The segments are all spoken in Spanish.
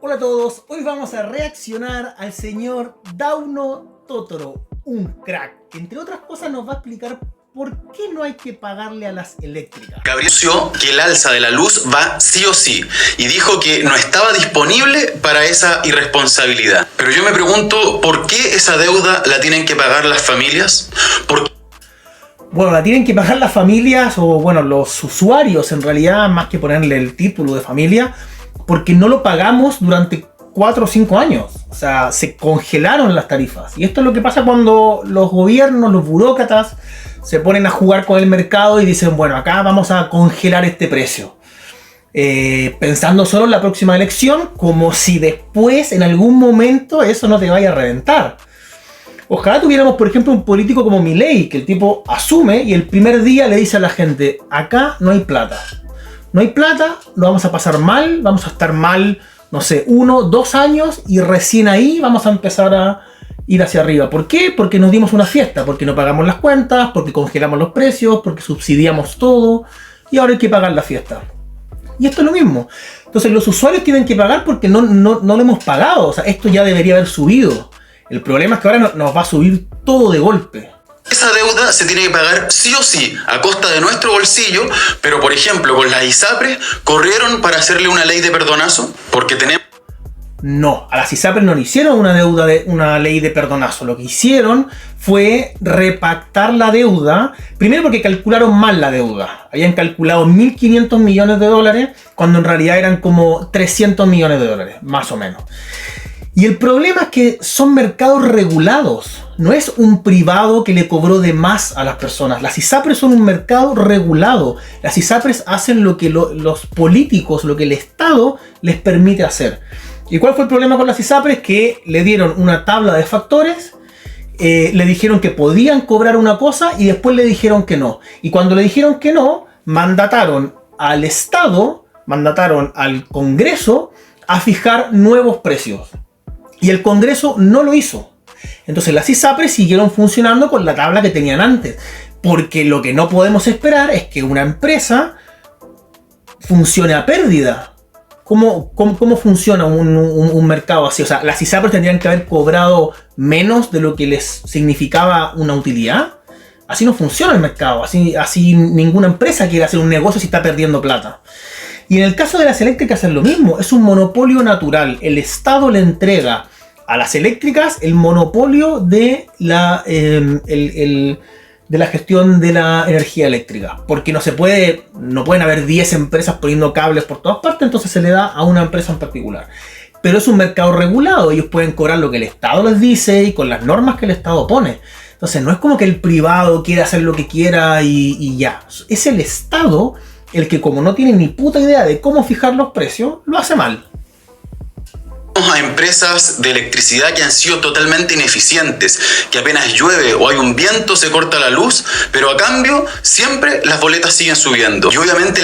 Hola a todos, hoy vamos a reaccionar al señor Dauno Totoro, un crack, que entre otras cosas nos va a explicar por qué no hay que pagarle a las eléctricas. Gabriel anunció que el alza de la luz va sí o sí y dijo que no estaba disponible para esa irresponsabilidad. Pero yo me pregunto, ¿por qué esa deuda la tienen que pagar las familias? ¿Por qué? Bueno, la tienen que pagar las familias o bueno, los usuarios en realidad, más que ponerle el título de familia, porque no lo pagamos durante 4 o 5 años. O sea, se congelaron las tarifas. Y esto es lo que pasa cuando los gobiernos, los burócratas, se ponen a jugar con el mercado y dicen, bueno, acá vamos a congelar este precio. Pensando solo en la próxima elección, como si después, en algún momento, eso no te vaya a reventar. Ojalá tuviéramos, por ejemplo, un político como Milei, que el tipo asume y el primer día le dice a la gente, acá no hay plata. No hay plata, lo vamos a pasar mal, vamos a estar mal, no sé, 1, 2 años y recién ahí vamos a empezar a ir hacia arriba. ¿Por qué? Porque nos dimos una fiesta, porque no pagamos las cuentas, porque congelamos los precios, porque subsidiamos todo y ahora hay que pagar la fiesta. Y esto es lo mismo. Entonces los usuarios tienen que pagar porque no lo hemos pagado. O sea, esto ya debería haber subido. El problema es que ahora nos va a subir todo de golpe. Esa deuda se tiene que pagar sí o sí, a costa de nuestro bolsillo, pero por ejemplo, con las ISAPRES, ¿corrieron para hacerle una ley de perdonazo? Porque tenemos... No, a las ISAPRES no le hicieron una ley de perdonazo. Lo que hicieron fue repactar la deuda. Primero porque calcularon mal la deuda. Habían calculado 1.500 millones de dólares cuando en realidad eran como 300 millones de dólares, más o menos. Y el problema es que son mercados regulados. No es un privado que le cobró de más a las personas. Las ISAPRES son un mercado regulado. Las ISAPRES hacen lo que los políticos, lo que el Estado les permite hacer. ¿Y cuál fue el problema con las ISAPRES? Que le dieron una tabla de factores, le dijeron que podían cobrar una cosa y después le dijeron que no. Y cuando le dijeron que no, mandataron al Estado, mandataron al Congreso a fijar nuevos precios. Y el Congreso no lo hizo. Entonces las ISAPRES siguieron funcionando con la tabla que tenían antes. Porque lo que no podemos esperar es que una empresa funcione a pérdida. ¿Cómo funciona un mercado así? O sea, las ISAPRES tendrían que haber cobrado menos de lo que les significaba una utilidad. Así no funciona el mercado. Así ninguna empresa quiere hacer un negocio si está perdiendo plata. Y en el caso de las eléctricas es lo mismo. Es un monopolio natural. El Estado le entrega a las eléctricas el monopolio de la gestión de la energía eléctrica. Porque no pueden haber 10 empresas poniendo cables por todas partes, entonces se le da a una empresa en particular. Pero es un mercado regulado, ellos pueden cobrar lo que el Estado les dice y con las normas que el Estado pone. Entonces no es como que el privado quiera hacer lo que quiera y ya. Es el Estado el que, como no tiene ni puta idea de cómo fijar los precios, lo hace mal. A empresas de electricidad que han sido totalmente ineficientes, que apenas llueve o hay un viento se corta la luz, pero a cambio siempre las boletas siguen subiendo. Y obviamente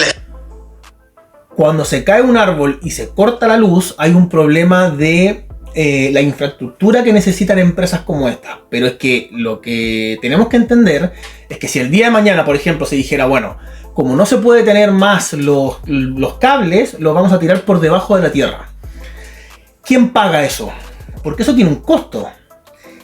cuando se cae un árbol y se corta la luz, hay un problema de la infraestructura que necesitan empresas como esta. Pero es que lo que tenemos que entender es que si el día de mañana, por ejemplo, se dijera, bueno, como no se puede tener más los cables, los vamos a tirar por debajo de la tierra. ¿Quién paga eso? Porque eso tiene un costo.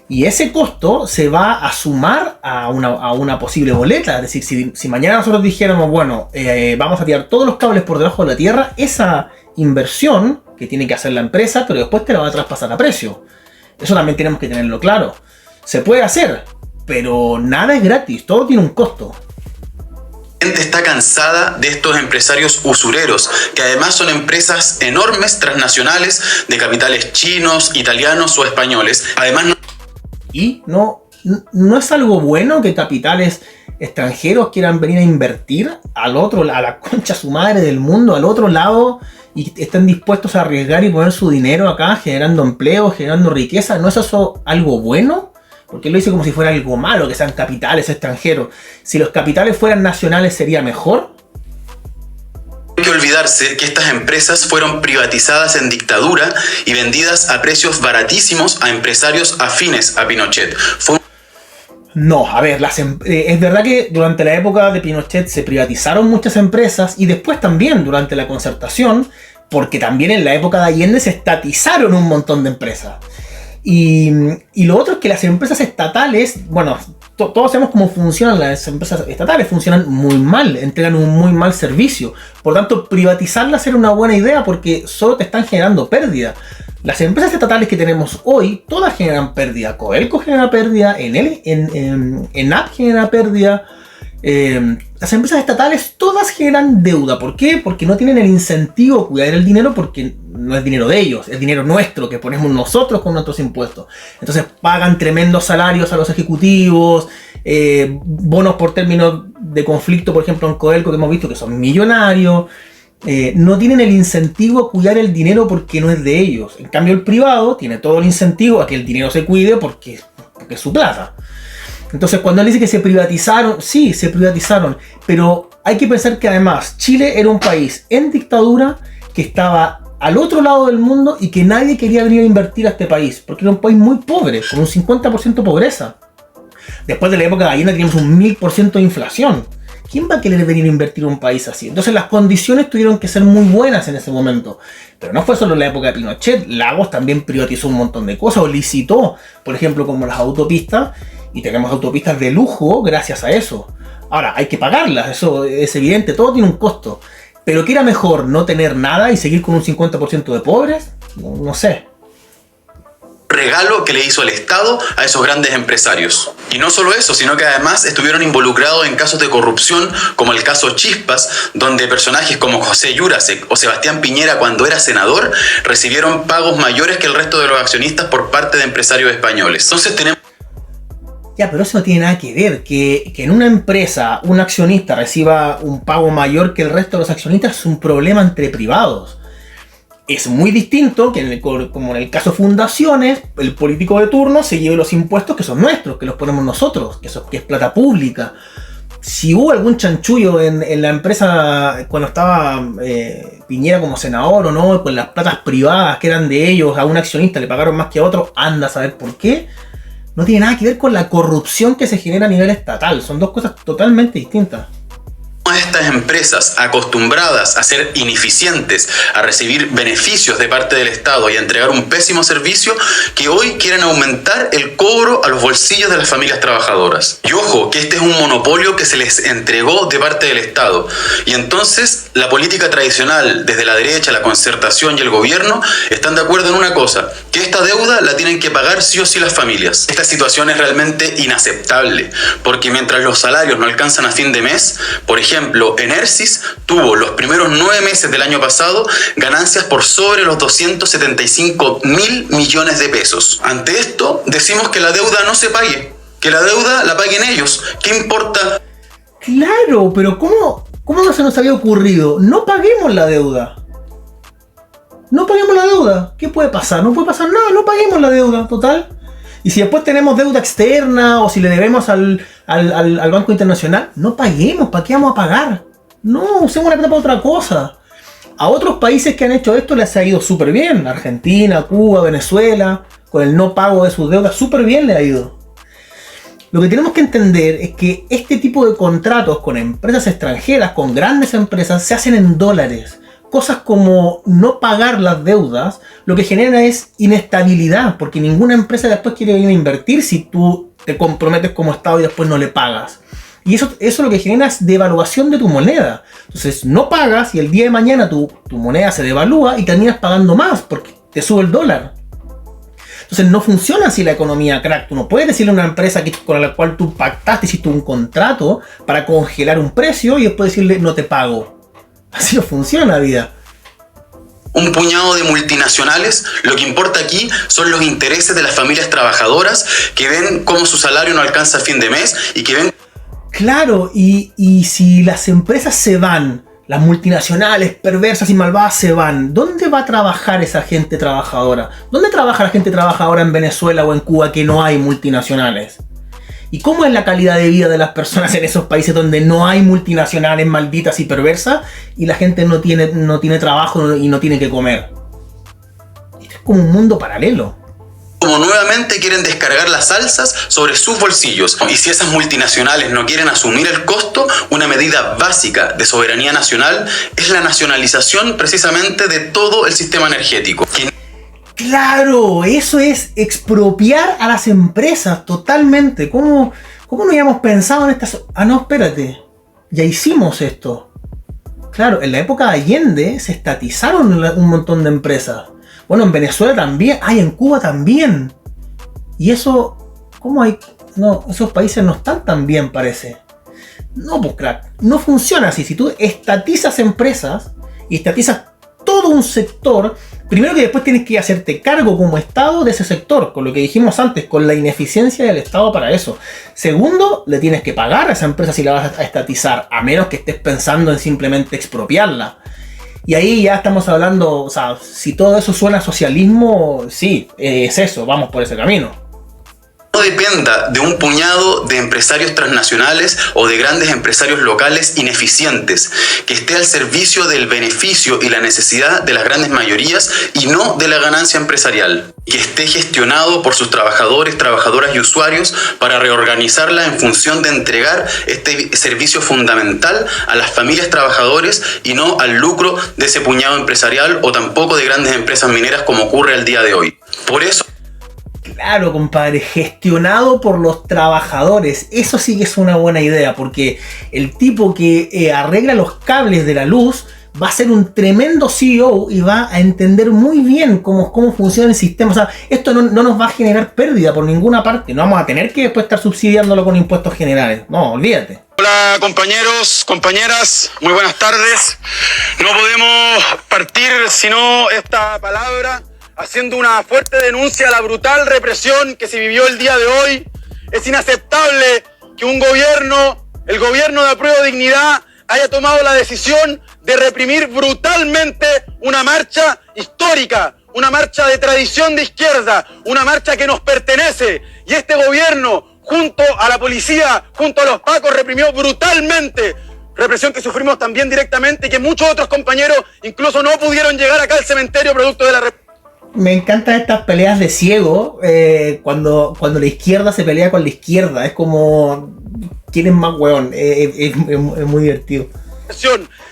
Y ese costo se va a sumar a una posible boleta. Es decir, si mañana nosotros dijéramos, bueno, vamos a tirar todos los cables por debajo de la tierra, esa inversión que tiene que hacer la empresa, pero después te la va a traspasar a precio. Eso también tenemos que tenerlo claro. Se puede hacer, pero nada es gratis, todo tiene un costo. La gente está cansada de estos empresarios usureros, que además son empresas enormes, transnacionales, de capitales chinos, italianos o españoles. Además no es algo bueno que capitales extranjeros quieran venir a invertir a la concha su madre del mundo, al otro lado, y estén dispuestos a arriesgar y poner su dinero acá, generando empleo, generando riqueza. ¿No es eso algo bueno? Porque él lo dice como si fuera algo malo que sean capitales extranjeros. Si los capitales fueran nacionales, ¿sería mejor? No hay que olvidarse que estas empresas fueron privatizadas en dictadura y vendidas a precios baratísimos a empresarios afines a Pinochet. No, a ver, es verdad que durante la época de Pinochet se privatizaron muchas empresas y después también durante la concertación, porque también en la época de Allende se estatizaron un montón de empresas. Y lo otro es que las empresas estatales, bueno, todos sabemos cómo funcionan las empresas estatales, funcionan muy mal, entregan un muy mal servicio. Por tanto, privatizarlas era una buena idea porque solo te están generando pérdida. Las empresas estatales que tenemos hoy, todas generan pérdida. Codelco genera pérdida, ENAP genera pérdida. Las empresas estatales todas generan deuda. ¿Por qué? Porque no tienen el incentivo de cuidar el dinero, porque no es dinero de ellos, es dinero nuestro que ponemos nosotros con nuestros impuestos. Entonces pagan tremendos salarios a los ejecutivos, bonos por términos de conflicto, por ejemplo en Codelco, que hemos visto que son millonarios. No tienen el incentivo a cuidar el dinero porque no es de ellos. En cambio el privado tiene todo el incentivo a que el dinero se cuide porque es su plata. Entonces cuando él dice que se privatizaron, sí, se privatizaron, pero hay que pensar que además Chile era un país en dictadura que estaba al otro lado del mundo y que nadie quería venir a invertir a este país, porque era un país muy pobre, con un 50% de pobreza. Después de la época de Allende teníamos un 1000% de inflación. ¿Quién va a querer venir a invertir en un país así? Entonces las condiciones tuvieron que ser muy buenas en ese momento. Pero no fue solo en la época de Pinochet. Lagos también privatizó un montón de cosas o licitó, por ejemplo, como las autopistas. Y tenemos autopistas de lujo gracias a eso. Ahora, hay que pagarlas, eso es evidente, todo tiene un costo. Pero ¿qué era mejor? ¿No tener nada y seguir con un 50% de pobres? No sé. Regalo que le hizo el Estado a esos grandes empresarios. Y no solo eso, sino que además estuvieron involucrados en casos de corrupción, como el caso Chispas, donde personajes como José Jurasek o Sebastián Piñera, cuando era senador, recibieron pagos mayores que el resto de los accionistas por parte de empresarios españoles. Entonces tenemos... Ya, pero eso no tiene nada que ver. Que en una empresa un accionista reciba un pago mayor que el resto de los accionistas es un problema entre privados. Es muy distinto que como en el caso de fundaciones, el político de turno se lleve los impuestos que son nuestros, que los ponemos nosotros, que es plata pública. Si hubo algún chanchullo en la empresa cuando estaba Piñera como senador o no, con las platas privadas que eran de ellos, a un accionista le pagaron más que a otro, anda a saber por qué. No tiene nada que ver con la corrupción que se genera a nivel estatal. Son dos cosas totalmente distintas. A estas empresas acostumbradas a ser ineficientes, a recibir beneficios de parte del Estado y a entregar un pésimo servicio, que hoy quieren aumentar el cobro a los bolsillos de las familias trabajadoras. Y ojo, que este es un monopolio que se les entregó de parte del Estado. Y entonces la política tradicional, desde la derecha, la concertación y el gobierno, están de acuerdo en una cosa, que esta deuda la tienen que pagar sí o sí las familias. Esta situación es realmente inaceptable, porque mientras los salarios no alcanzan a fin de mes, por ejemplo, Enersys tuvo los primeros 9 meses del año pasado ganancias por sobre los 275.000 millones de pesos. Ante esto, decimos que la deuda no se pague, que la deuda la paguen ellos. ¿Qué importa? Claro, pero ¿cómo no se nos había ocurrido? No paguemos la deuda. No paguemos la deuda. ¿Qué puede pasar? No puede pasar nada, no paguemos la deuda, total. Y si después tenemos deuda externa o si le debemos al Banco Internacional, no paguemos, ¿para qué vamos a pagar? No, usemos la plata para otra cosa. A otros países que han hecho esto les ha ido súper bien. Argentina, Cuba, Venezuela, con el no pago de sus deudas, súper bien le ha ido. Lo que tenemos que entender es que este tipo de contratos con empresas extranjeras, con grandes empresas, se hacen en dólares. Cosas como no pagar las deudas, lo que genera es inestabilidad, porque ninguna empresa después quiere venir a invertir si tú te comprometes como Estado y después no le pagas. Y eso lo que genera es devaluación de tu moneda. Entonces no pagas y el día de mañana tu moneda se devalúa y terminas pagando más porque te sube el dólar. Entonces no funciona así la economía, crack. Tú no puedes decirle a una empresa con la cual tú pactaste, hiciste un contrato para congelar un precio y después decirle no te pago. Así no funciona la vida. Un puñado de multinacionales, lo que importa aquí son los intereses de las familias trabajadoras que ven cómo su salario no alcanza a fin de mes y que ven... Claro, y si las empresas se van, las multinacionales perversas y malvadas se van, ¿dónde va a trabajar esa gente trabajadora? ¿Dónde trabaja la gente trabajadora en Venezuela o en Cuba que no hay multinacionales? ¿Y cómo es la calidad de vida de las personas en esos países donde no hay multinacionales malditas y perversas y la gente no tiene trabajo y no tiene que comer? Esto es como un mundo paralelo. como nuevamente quieren descargar las alzas sobre sus bolsillos. Y si esas multinacionales no quieren asumir el costo, una medida básica de soberanía nacional es la nacionalización precisamente de todo el sistema energético. Claro, eso es expropiar a las empresas totalmente. ¿Cómo no habíamos pensado en estas? Ah, no, espérate, ya hicimos esto. Claro, en la época de Allende se estatizaron un montón de empresas. Bueno, en Venezuela también, en Cuba también. Y eso, ¿cómo hay? No, esos países no están tan bien, parece. No, pues crack, no funciona así. Si tú estatizas empresas y estatizas todo un sector, primero que después tienes que hacerte cargo como Estado de ese sector, con lo que dijimos antes, con la ineficiencia del Estado para eso. Segundo, le tienes que pagar a esa empresa si la vas a estatizar, a menos que estés pensando en simplemente expropiarla. Y ahí ya estamos hablando, o sea, si todo eso suena a socialismo, sí, es eso, vamos por ese camino. No dependa de un puñado de empresarios transnacionales o de grandes empresarios locales ineficientes, que esté al servicio del beneficio y la necesidad de las grandes mayorías y no de la ganancia empresarial, que esté gestionado por sus trabajadores, trabajadoras y usuarios para reorganizarla en función de entregar este servicio fundamental a las familias trabajadores y no al lucro de ese puñado empresarial o tampoco de grandes empresas mineras como ocurre al día de hoy. Por eso, claro, compadre, gestionado por los trabajadores. Eso sí que es una buena idea, porque el tipo que arregla los cables de la luz va a ser un tremendo CEO y va a entender muy bien cómo funciona el sistema. O sea, esto no nos va a generar pérdida por ninguna parte. No vamos a tener que después estar subsidiándolo con impuestos generales. No, olvídate. Hola compañeros, compañeras, muy buenas tardes. No podemos partir sino esta palabra haciendo una fuerte denuncia a la brutal represión que se vivió el día de hoy. Es inaceptable que un gobierno, el gobierno de Apruebo Dignidad, haya tomado la decisión de reprimir brutalmente una marcha histórica, una marcha de tradición de izquierda, una marcha que nos pertenece. Y este gobierno, junto a la policía, junto a los pacos, reprimió brutalmente. Represión que sufrimos también directamente y que muchos otros compañeros incluso no pudieron llegar acá al cementerio producto de la represión. Me encantan estas peleas de ciego, cuando la izquierda se pelea con la izquierda. Es como, ¿quién es más hueón? Es muy divertido.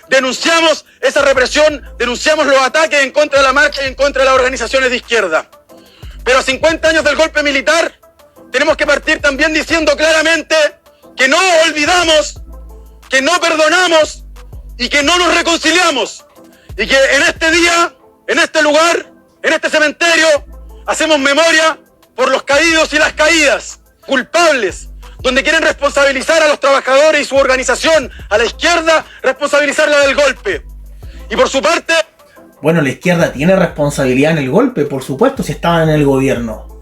Denunciamos esa represión, denunciamos los ataques en contra de la marcha y en contra de las organizaciones de izquierda. Pero a 50 años del golpe militar, tenemos que partir también diciendo claramente que no olvidamos, que no perdonamos y que no nos reconciliamos. Y que en este día, en este lugar, en este cementerio, hacemos memoria por los caídos y las caídas, culpables, donde quieren responsabilizar a los trabajadores y su organización, a la izquierda, responsabilizarla del golpe. Y por su parte... Bueno, la izquierda tiene responsabilidad en el golpe, por supuesto, si estaba en el gobierno.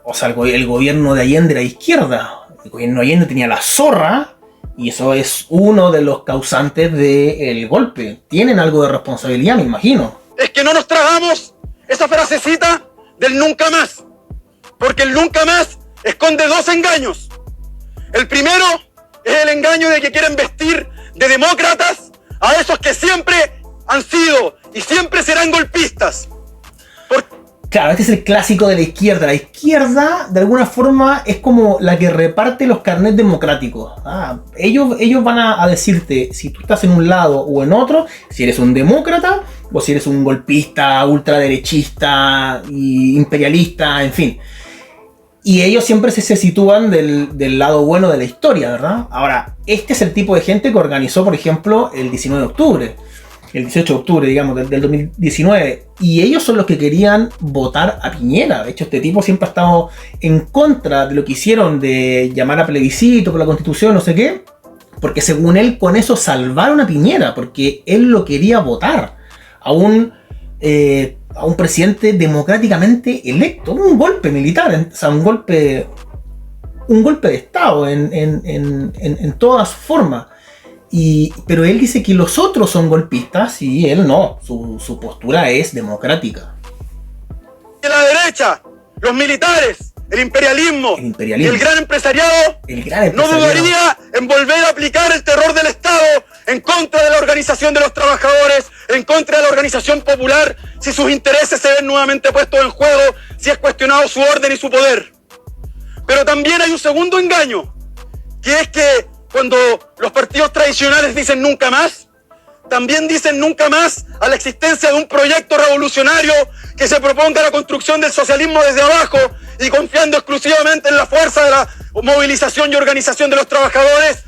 O sea, el gobierno de Allende era izquierda. El gobierno de Allende tenía la zorra, y eso es uno de los causantes del golpe. Tienen algo de responsabilidad, me imagino. Es que no nos tragamos esa frasecita del nunca más, porque el nunca más esconde dos engaños. El primero es el engaño de que quieren vestir de demócratas a esos que siempre han sido y siempre serán golpistas. Claro, este es el clásico de la izquierda. La izquierda, de alguna forma, es como la que reparte los carnets democráticos. Ellos van a decirte si tú estás en un lado o en otro, si eres un demócrata o si eres un golpista, ultraderechista, imperialista, en fin. Y ellos siempre se sitúan del lado bueno de la historia, ¿verdad? Ahora, este es el tipo de gente que organizó, por ejemplo, el 19 de octubre. El 18 de octubre, digamos, del 2019. Y ellos son los que querían votar a Piñera. De hecho, este tipo siempre ha estado en contra de lo que hicieron de llamar a plebiscito por la Constitución, no sé qué. Porque según él, con eso salvaron a Piñera. Porque él lo quería votar a un presidente democráticamente electo. Un golpe militar, o sea, un golpe de Estado en todas formas. Pero él dice que los otros son golpistas y él no, su postura es democrática. La derecha, los militares, el imperialismo. Y el gran empresariado no dudaría en volver a aplicar el terror del Estado en contra de la organización de los trabajadores, en contra de la organización popular, si sus intereses se ven nuevamente puestos en juego, si es cuestionado su orden y su poder. Pero también hay un segundo engaño, que es que cuando los partidos tradicionales dicen nunca más, también dicen nunca más a la existencia de un proyecto revolucionario que se proponga la construcción del socialismo desde abajo y confiando exclusivamente en la fuerza de la movilización y organización de los trabajadores.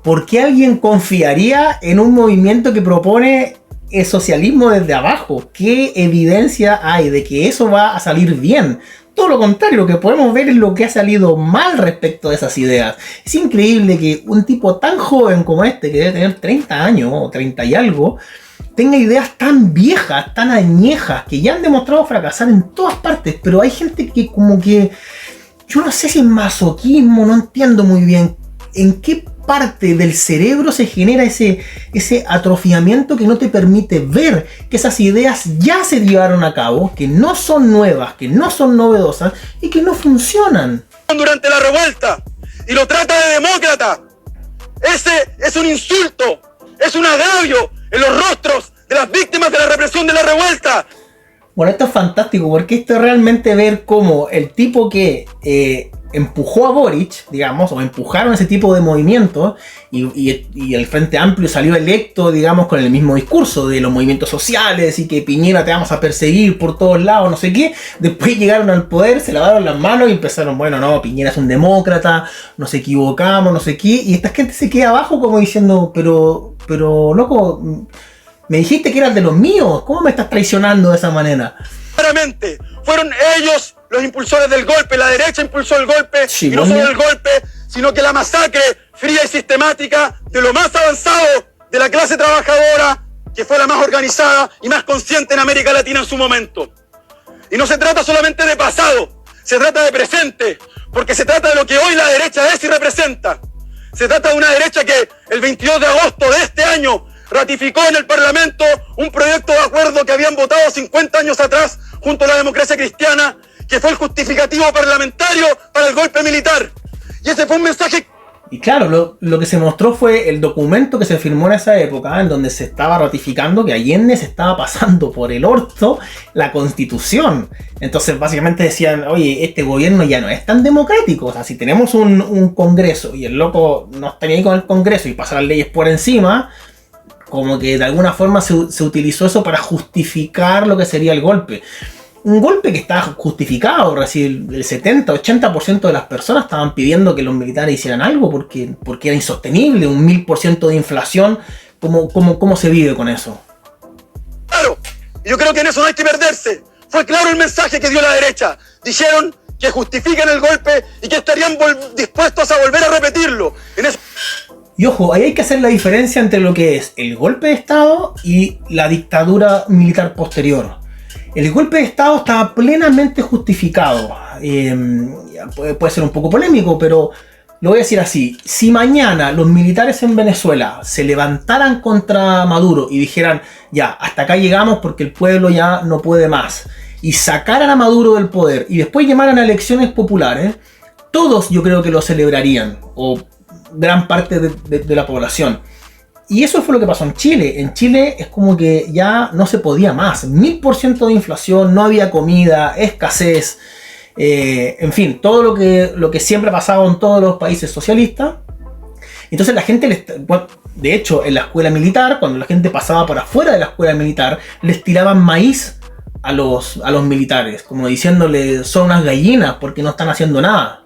¿Por qué alguien confiaría en un movimiento que propone el socialismo desde abajo? ¿Qué evidencia hay de que eso va a salir bien? Todo lo contrario, lo que podemos ver es lo que ha salido mal respecto de esas ideas. Es increíble que un tipo tan joven como este, que debe tener 30 años o 30 y algo, tenga ideas tan viejas, tan añejas, que ya han demostrado fracasar en todas partes. Pero hay gente que como que, yo no sé si es masoquismo, no entiendo muy bien en qué parte del cerebro se genera ese atrofiamiento que no te permite ver que esas ideas ya se llevaron a cabo, que no son nuevas, que no son novedosas y que no funcionan. Durante la revuelta y lo trata de demócrata. Ese es un insulto, es un agravio en los rostros de las víctimas de la represión de la revuelta. Bueno, esto es fantástico porque esto es realmente ver cómo el tipo que empujó a Boric, digamos, o empujaron ese tipo de movimientos y el Frente Amplio salió electo, digamos, con el mismo discurso de los movimientos sociales y que Piñera te vamos a perseguir por todos lados, no sé qué. Después llegaron al poder, se lavaron las manos y empezaron, bueno, no, Piñera es un demócrata, nos equivocamos, no sé qué. Y esta gente se queda abajo como diciendo, pero loco, me dijiste que eras de los míos, ¿cómo me estás traicionando de esa manera? Claramente, fueron ellos los impulsores del golpe, la derecha impulsó el golpe, sí, y no solo el golpe, sino que la masacre fría y sistemática de lo más avanzado de la clase trabajadora, que fue la más organizada y más consciente en América Latina en su momento. Y no se trata solamente de pasado, se trata de presente, porque se trata de lo que hoy la derecha es y representa. Se trata de una derecha que el 22 de agosto de este año ratificó en el Parlamento un proyecto de acuerdo que habían votado 50 años atrás junto a la democracia cristiana, que fue el justificativo parlamentario para el golpe militar. Y ese fue un mensaje. Y claro, lo que se mostró fue el documento que se firmó en esa época, en donde se estaba ratificando que Allende se estaba pasando por el orto la Constitución. Entonces básicamente decían, oye, este gobierno ya no es tan democrático. O sea, si tenemos un Congreso y el loco no está ni ahí con el Congreso y pasa las leyes por encima, como que de alguna forma se utilizó eso para justificar lo que sería el golpe. Un golpe que estaba justificado, el 70-80% de las personas estaban pidiendo que los militares hicieran algo porque era insostenible, un 1000% de inflación. ¿Cómo se vive con eso? Claro, yo creo que en eso no hay que perderse. Fue claro el mensaje que dio la derecha. Dijeron que justifican el golpe y que estarían dispuestos a volver a repetirlo. Y ojo, ahí hay que hacer la diferencia entre lo que es el golpe de Estado y la dictadura militar posterior. El golpe de Estado estaba plenamente justificado. Puede ser un poco polémico, pero lo voy a decir así. Si mañana los militares en Venezuela se levantaran contra Maduro y dijeran, ya, hasta acá llegamos porque el pueblo ya no puede más, y sacaran a Maduro del poder y después llamaran a elecciones populares, todos yo creo que lo celebrarían, o gran parte de la población. Y eso fue lo que pasó en Chile. En Chile es como que ya no se podía más. 1000% de inflación, no había comida, escasez, en fin, todo lo que siempre ha pasado en todos los países socialistas. Entonces la gente, de hecho, en la escuela militar, cuando la gente pasaba por afuera de la escuela militar, les tiraban maíz a los militares, como diciéndole, son unas gallinas porque no están haciendo nada.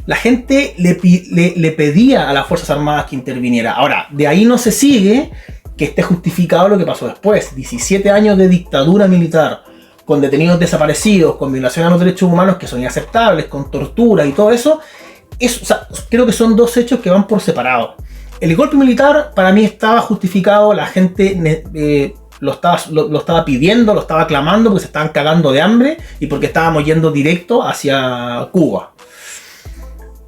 La gente le pedía a las Fuerzas Armadas que interviniera. Ahora, de ahí no se sigue que esté justificado lo que pasó después. 17 años de dictadura militar, con detenidos desaparecidos, con violación a los derechos humanos que son inaceptables, con tortura y todo eso. O sea, creo que son dos hechos que van por separado. El golpe militar para mí estaba justificado, la gente lo estaba pidiendo, lo estaba clamando porque se estaban cagando de hambre y porque estábamos yendo directo hacia Cuba.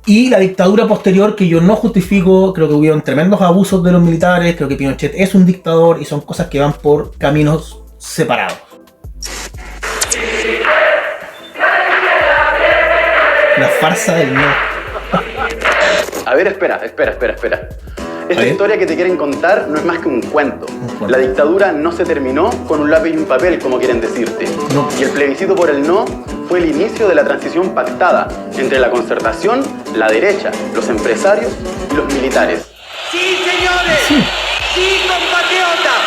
Y la dictadura posterior, que yo no justifico, creo que hubieron tremendos abusos de los militares, creo que Pinochet es un dictador y son cosas que van por caminos separados. La farsa del no. A ver, espera. Esta historia que te quieren contar no es más que un cuento. La dictadura no se terminó con un lápiz y un papel, como quieren decirte. No. Y el plebiscito por el no fue el inicio de la transición pactada entre la concertación, la derecha, los empresarios y los militares. ¡Sí, señores! ¡Sí, compatriotas!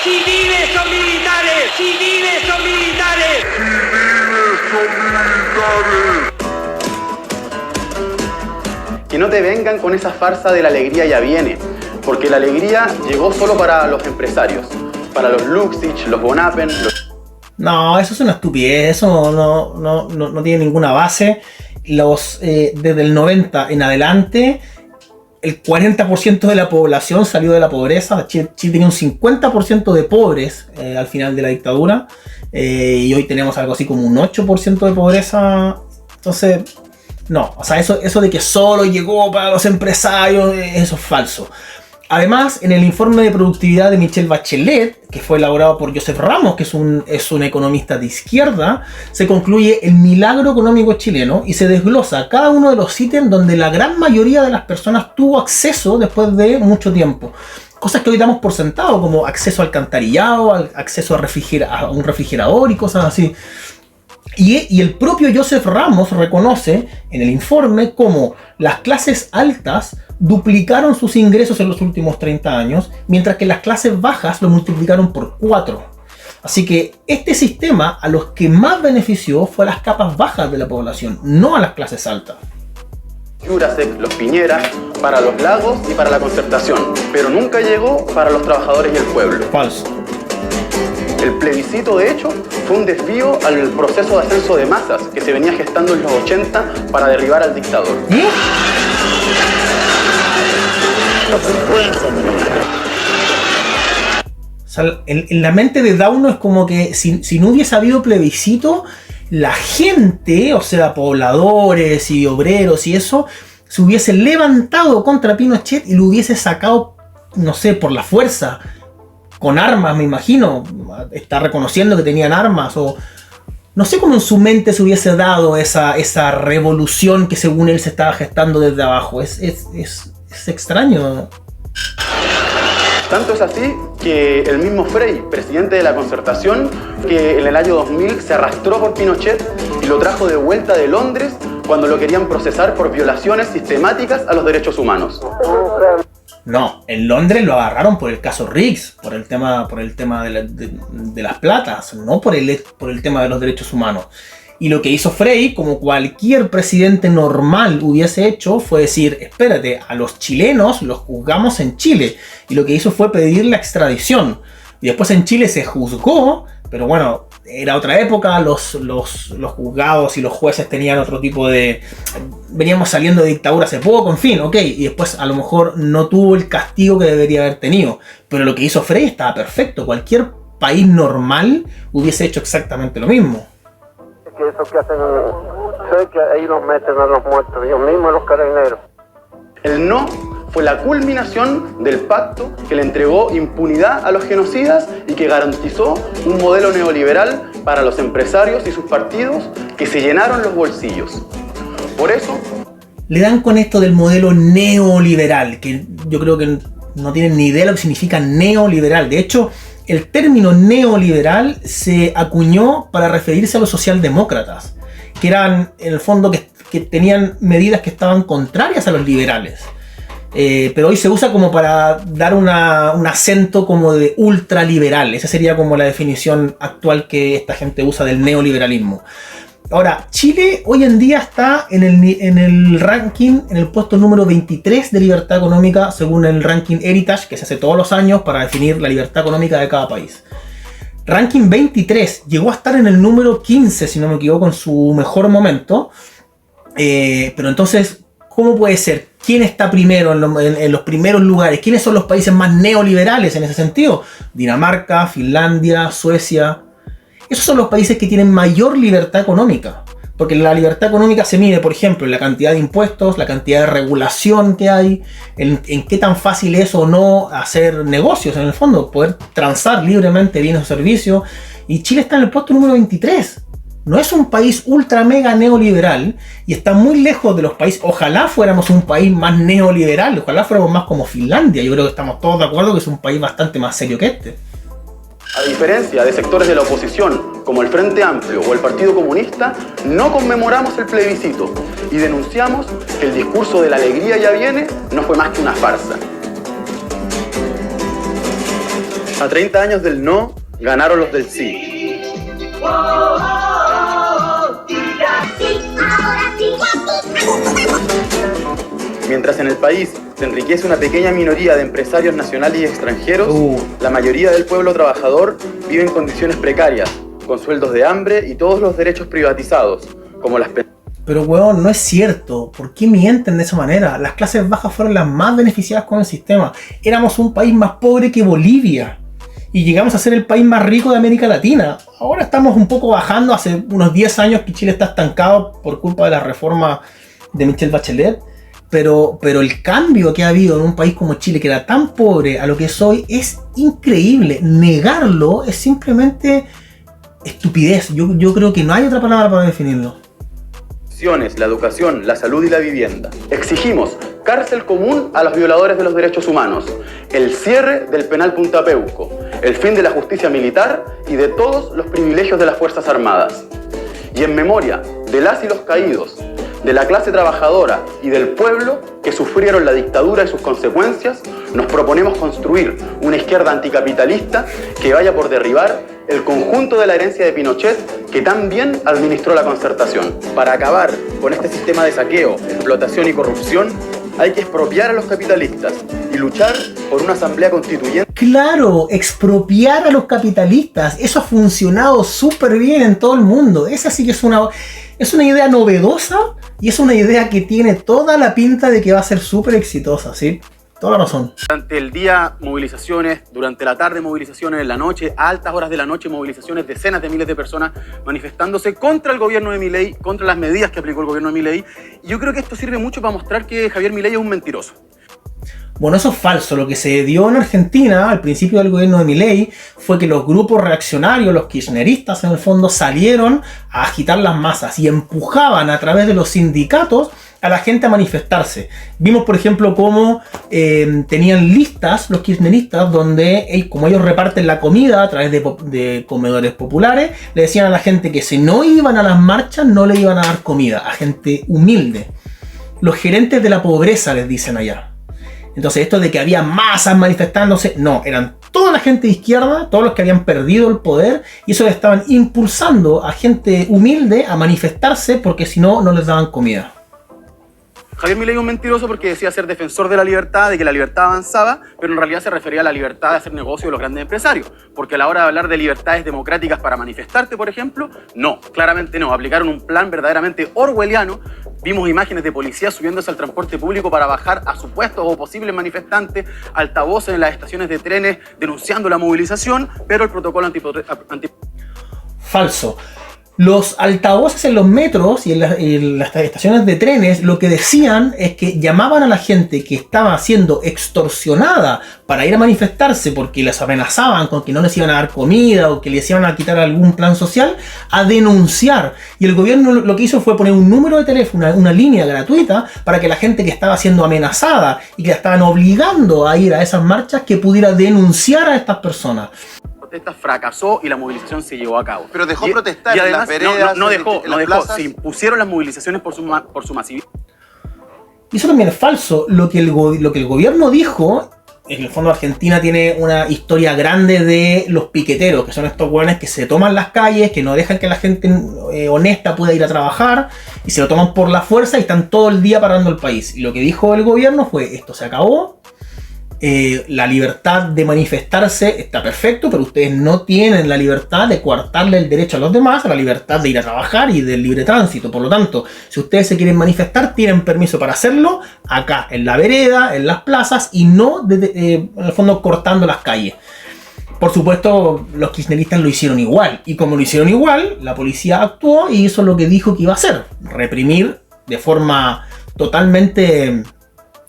¡Civiles o militares! ¡Civiles o militares! Que no te vengan con esa farsa de la alegría ya viene, porque la alegría llegó solo para los empresarios, para los Luxich, los Bonapen, los... No, eso es una estupidez, eso no tiene ninguna base. Desde el 90 en adelante, el 40% de la población salió de la pobreza. Chile tenía un 50% de pobres al final de la dictadura, y hoy tenemos algo así como un 8% de pobreza. Entonces, no, o sea, eso de que solo llegó para los empresarios, eso es falso. Además, en el informe de productividad de Michelle Bachelet, que fue elaborado por Joseph Ramos, que es un economista de izquierda, se concluye el milagro económico chileno y se desglosa cada uno de los ítems donde la gran mayoría de las personas tuvo acceso después de mucho tiempo. Cosas que hoy damos por sentado, como acceso al alcantarillado, acceso a un refrigerador y cosas así. Y el propio Joseph Ramos reconoce en el informe cómo las clases altas duplicaron sus ingresos en los últimos 30 años, mientras que las clases bajas lo multiplicaron por 4. Así que este sistema a los que más benefició fue a las capas bajas de la población, no a las clases altas. Jurasek, los Piñera, para los Lagos y para la concertación, pero nunca llegó para los trabajadores y el pueblo. Falso. El plebiscito, de hecho, fue un desvío al proceso de ascenso de masas que se venía gestando en los 80 para derribar al dictador. O sea, en la mente de Dauno es como que si no hubiese habido plebiscito, la gente, o sea, pobladores y obreros y eso, se hubiese levantado contra Pinochet y lo hubiese sacado, no sé, por la fuerza. Con armas, me imagino. Está reconociendo que tenían armas. O no sé cómo en su mente se hubiese dado esa revolución que según él se estaba gestando desde abajo. Es extraño. Tanto es así que el mismo Frei, presidente de la Concertación, que en el año 2000 se arrastró por Pinochet y lo trajo de vuelta de Londres cuando lo querían procesar por violaciones sistemáticas a los derechos humanos. No, en Londres lo agarraron por el caso Riggs, por el tema de las platas, no por el tema de los derechos humanos. Y lo que hizo Frei, como cualquier presidente normal hubiese hecho, fue decir, espérate, a los chilenos los juzgamos en Chile. Y lo que hizo fue pedir la extradición. Y después en Chile se juzgó, pero bueno, era otra época, los juzgados y los jueces tenían otro tipo de... Veníamos saliendo de dictadura hace poco, en fin, ok, y después a lo mejor no tuvo el castigo que debería haber tenido. Pero lo que hizo Frei estaba perfecto, cualquier país normal hubiese hecho exactamente lo mismo. Que eso que hacen, sé que ahí los meten a los muertos, ellos mismos los carabineros. El no fue la culminación del pacto que le entregó impunidad a los genocidas y que garantizó un modelo neoliberal para los empresarios y sus partidos que se llenaron los bolsillos. Por eso... Le dan con esto del modelo neoliberal, que yo creo que no tienen ni idea de lo que significa neoliberal. De hecho, el término neoliberal se acuñó para referirse a los socialdemócratas, que eran, en el fondo, que tenían medidas que estaban contrarias a los liberales. Pero hoy se usa como para dar un acento como de ultraliberal. Esa sería como la definición actual que esta gente usa del neoliberalismo. Ahora, Chile hoy en día está en el ranking, en el puesto número 23 de libertad económica, según el ranking Heritage, que se hace todos los años para definir la libertad económica de cada país. Ranking 23, llegó a estar en el número 15, si no me equivoco, en su mejor momento. Pero entonces, ¿cómo puede ser? ¿Quién está primero en los primeros lugares? ¿Quiénes son los países más neoliberales en ese sentido? Dinamarca, Finlandia, Suecia. Esos son los países que tienen mayor libertad económica. Porque la libertad económica se mide, por ejemplo, en la cantidad de impuestos, la cantidad de regulación que hay, en qué tan fácil es o no hacer negocios, en el fondo, poder transar libremente bienes o servicios. Y Chile está en el puesto número 23. no es un país ultra mega neoliberal y está muy lejos de los países. Ojalá fuéramos un país más neoliberal, ojalá fuéramos más como Finlandia. Yo creo que estamos todos de acuerdo que es un país bastante más serio que este. A diferencia de sectores de la oposición, como el Frente Amplio o el Partido Comunista, no conmemoramos el plebiscito y denunciamos que el discurso de la alegría ya viene no fue más que una farsa. A 30 años del no, ganaron los del sí. Mientras en el país se enriquece una pequeña minoría de empresarios nacionales y extranjeros, la mayoría del pueblo trabajador vive en condiciones precarias, con sueldos de hambre y todos los derechos privatizados, como las pensiones. Pero weón, no es cierto. ¿Por qué mienten de esa manera? Las clases bajas fueron las más beneficiadas con el sistema. Éramos un país más pobre que Bolivia. Y llegamos a ser el país más rico de América Latina. Ahora estamos un poco bajando. Hace unos 10 años que Chile está estancado por culpa de la reforma de Michelle Bachelet. Pero el cambio que ha habido en un país como Chile, que era tan pobre a lo que es hoy, es increíble. Negarlo es simplemente estupidez. Yo creo que no hay otra palabra para definirlo. La educación, la salud y la vivienda. Exigimos cárcel común a los violadores de los derechos humanos, el cierre del penal Punta Peuco, el fin de la justicia militar y de todos los privilegios de las Fuerzas Armadas. Y en memoria de las y los caídos, de la clase trabajadora y del pueblo que sufrieron la dictadura y sus consecuencias, nos proponemos construir una izquierda anticapitalista que vaya por derribar el conjunto de la herencia de Pinochet que tan bien administró la Concertación. Para acabar con este sistema de saqueo, explotación y corrupción, hay que expropiar a los capitalistas y luchar por una asamblea constituyente. Claro, expropiar a los capitalistas. Eso ha funcionado súper bien en todo el mundo. Esa sí que es una idea novedosa y es una idea que tiene toda la pinta de que va a ser súper exitosa, ¿sí? Toda la razón. Durante el día, movilizaciones, durante la tarde, movilizaciones, en la noche, a altas horas de la noche, movilizaciones, decenas de miles de personas manifestándose contra el gobierno de Milei, contra las medidas que aplicó el gobierno de Milei. Y yo creo que esto sirve mucho para mostrar que Javier Milei es un mentiroso. Bueno, eso es falso. Lo que se dio en Argentina al principio del gobierno de Milei fue que los grupos reaccionarios, los kirchneristas en el fondo, salieron a agitar las masas y empujaban a través de los sindicatos a la gente a manifestarse. Vimos, por ejemplo, cómo tenían listas los kirchneristas donde, como ellos reparten la comida a través de comedores populares, le decían a la gente que si no iban a las marchas no le iban a dar comida, a gente humilde. Los gerentes de la pobreza les dicen allá. Entonces esto de que había masas manifestándose, no, eran toda la gente de izquierda, todos los que habían perdido el poder, y eso le estaban impulsando a gente humilde a manifestarse porque si no, no les daban comida. Javier Milei es un mentiroso porque decía ser defensor de la libertad, de que la libertad avanzaba, pero en realidad se refería a la libertad de hacer negocio de los grandes empresarios. Porque a la hora de hablar de libertades democráticas para manifestarte, por ejemplo, no, claramente no. Aplicaron un plan verdaderamente orwelliano. Vimos imágenes de policías subiéndose al transporte público para bajar a supuestos o posibles manifestantes, altavoces en las estaciones de trenes denunciando la movilización, pero el protocolo Falso. Los altavoces en los metros y en las estaciones de trenes lo que decían es que llamaban a la gente que estaba siendo extorsionada para ir a manifestarse porque les amenazaban con que no les iban a dar comida o que les iban a quitar algún plan social, a denunciar. Y el gobierno lo que hizo fue poner un número de teléfono, una línea gratuita para que la gente que estaba siendo amenazada y que la estaban obligando a ir a esas marchas que pudiera denunciar a estas personas. Protesta fracasó y la movilización se llevó a cabo. Pero dejó protestar y además, en las veredas, no dejó. plazas. Se impusieron las movilizaciones por su masividad. Y eso también es falso. Lo que el gobierno dijo, en el fondo Argentina tiene una historia grande de los piqueteros, que son estos hueones que se toman las calles, que no dejan que la gente honesta pueda ir a trabajar, y se lo toman por la fuerza y están todo el día parando el país. Y lo que dijo el gobierno fue, esto se acabó. La libertad de manifestarse está perfecto, pero ustedes no tienen la libertad de coartarle el derecho a los demás, a la libertad de ir a trabajar y del libre tránsito. Por lo tanto, si ustedes se quieren manifestar, tienen permiso para hacerlo acá, en la vereda, en las plazas, y no en el fondo cortando las calles. Por supuesto, los kirchneristas lo hicieron igual, y como lo hicieron igual, la policía actuó y hizo lo que dijo que iba a hacer: reprimir de forma totalmente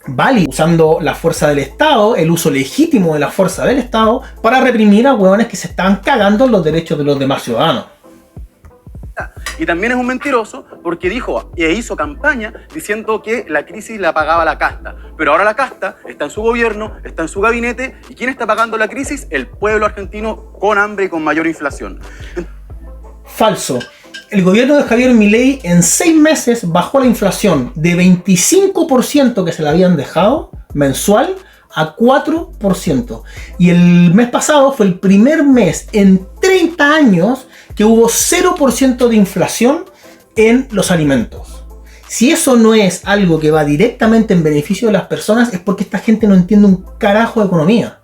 válido, usando la fuerza del Estado, el uso legítimo de la fuerza del Estado, para reprimir a hueones que se estaban cagando en los derechos de los demás ciudadanos. casta. Y también es un mentiroso porque dijo e hizo campaña diciendo que la crisis la pagaba la casta. Pero ahora la casta está en su gobierno, está en su gabinete. ¿Y quién está pagando la crisis? El pueblo argentino con hambre y con mayor inflación. Falso. El gobierno de Javier Milei en 6 meses bajó la inflación de 25% que se la habían dejado mensual a 4%. Y el mes pasado fue el primer mes en 30 años que hubo 0% de inflación en los alimentos. Si eso no es algo que va directamente en beneficio de las personas, es porque esta gente no entiende un carajo de economía.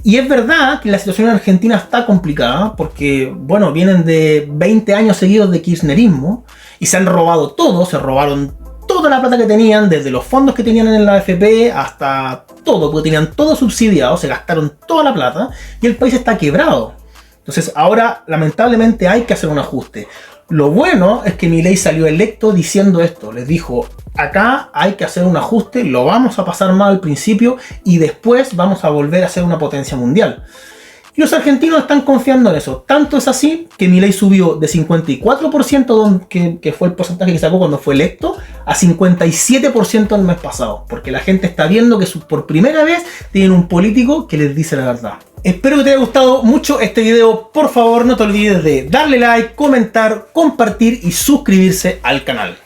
Y es verdad que la situación en Argentina está complicada porque, bueno, vienen de 20 años seguidos de kirchnerismo y se han robado todo, se robaron toda la plata que tenían, desde los fondos que tenían en la AFP hasta todo, porque tenían todo subsidiado, se gastaron toda la plata y el país está quebrado. Entonces ahora, lamentablemente, hay que hacer un ajuste. Lo bueno es que Milei salió electo diciendo esto, les dijo, acá hay que hacer un ajuste, lo vamos a pasar mal al principio y después vamos a volver a ser una potencia mundial. Y los argentinos están confiando en eso. Tanto es así que Milei subió de 54%, que fue el porcentaje que sacó cuando fue electo, a 57% el mes pasado. Porque la gente está viendo que por primera vez tienen un político que les dice la verdad. Espero que te haya gustado mucho este video. Por favor, no te olvides de darle like, comentar, compartir y suscribirse al canal.